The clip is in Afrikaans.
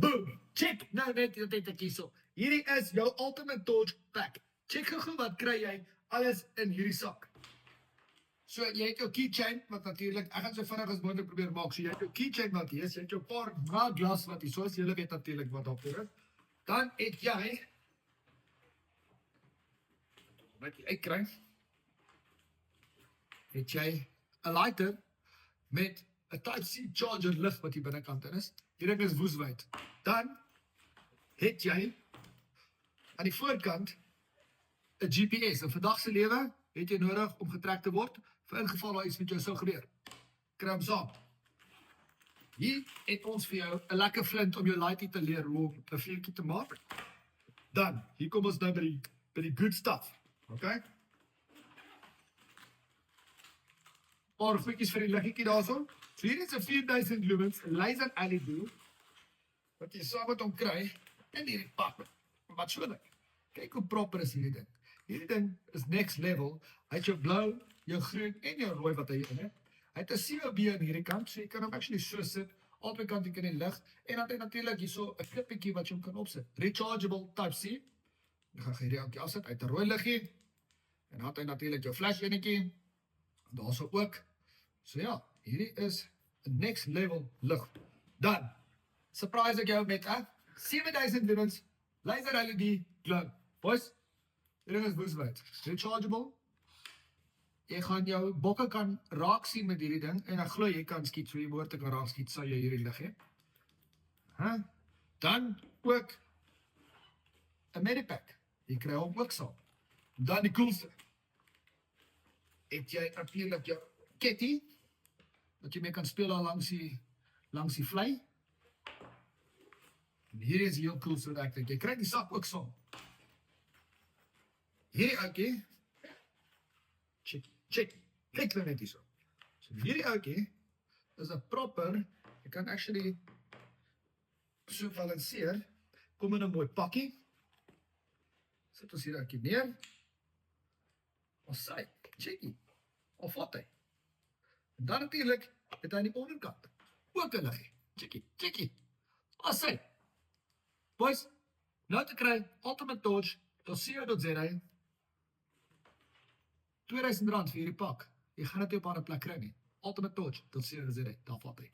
Boom! Check! Nou net dit ek hierso. Hierdie is jou Ultimate Torch pack. Check gou wat kry jy alles in hierdie sak. So jy het jou keychain wat natuurlik, ek gaan so vinnig as moontlik probeer maak. So jy het jou keychain wat hier is, jy het jou paar glas wat hier, soos julle weet natuurlik wat daarvoor is. Dan het jy wat jy uitkry. Het jy 'n lighter met 'n Type-C charger lig wat hier binnekant in is. Die ding is woeswyd. Dan het jy aan die voorkant 'n GPS. In vandag se lewe het jy nodig om getrek te word vir ingeval daar iets met jou sou gebeur. Kry hom saam. Hier het ons vir jou 'n lekker flint om jou laaitie te leer hoe om 'n vuurtjie te maak. Dan, hier kom ons nou by die good stuff. Okay? Paar goedjies vir die liggetjie daarso. So hier is 'n 4000 lumens laser LED wat jy saam met hom kry in hierdie pak. Wat so lyk. Kyk hoe proper is hierdie ding. Hierdie ding is next level. Hy het jou blou, jou groen en jou rooi wat hy in het. Hy het 'n COB aan hierdie kant, so jy kan hom actually so sit, albei kante kan hy lig en dan het hy natuurlik hierso 'n klippietjie wat jy hom kan opsit. Rechargeable Type-C. Dan gaan jy hierdie ouetjie afsit uit 'n rooi liggie. En dan het hy natuurlik jou flash enetjie. Daarso ook. So ja, hierdie is 'n next level lig. Dan surprise ek jou met 'n 7000 lumens laser LED glow. Boys, dit is woeswyd. Rechargeable. Jy gaan jou bokke kan raak sien met hierdie ding en dan glo jy kan skiet, so jy behoort te kan raak skiet, sal jy hierdie lig hê. Dan ook 'n medipack. Jy kry hom ook saam. Dan die coolste. Het jy natuurlik jou ketty wat jy mee kan speel al langs die vlei. En hier is heel cool so dat ek dink jy kry die sak ook saam. Hierdie ouetjie. Check. Kyk nou net hierso. So hierdie ouetjie is 'n proper, jy kan actually so balanseer. Kom in 'n mooi pakkie. Sit ons hier ouetjie neer. Ons sê, checkie. Of wat hy. En dan natuurlik het hy aan die onderkant ook 'n liggie. Checkie. Ons sê. Boys, nou te kry Ultimate Torch .co.za R2000 vir hierdie pak. Jy gaan dit nie op 'n ander plek kry nie. Ultimate Torch .co.za, daar vat hy.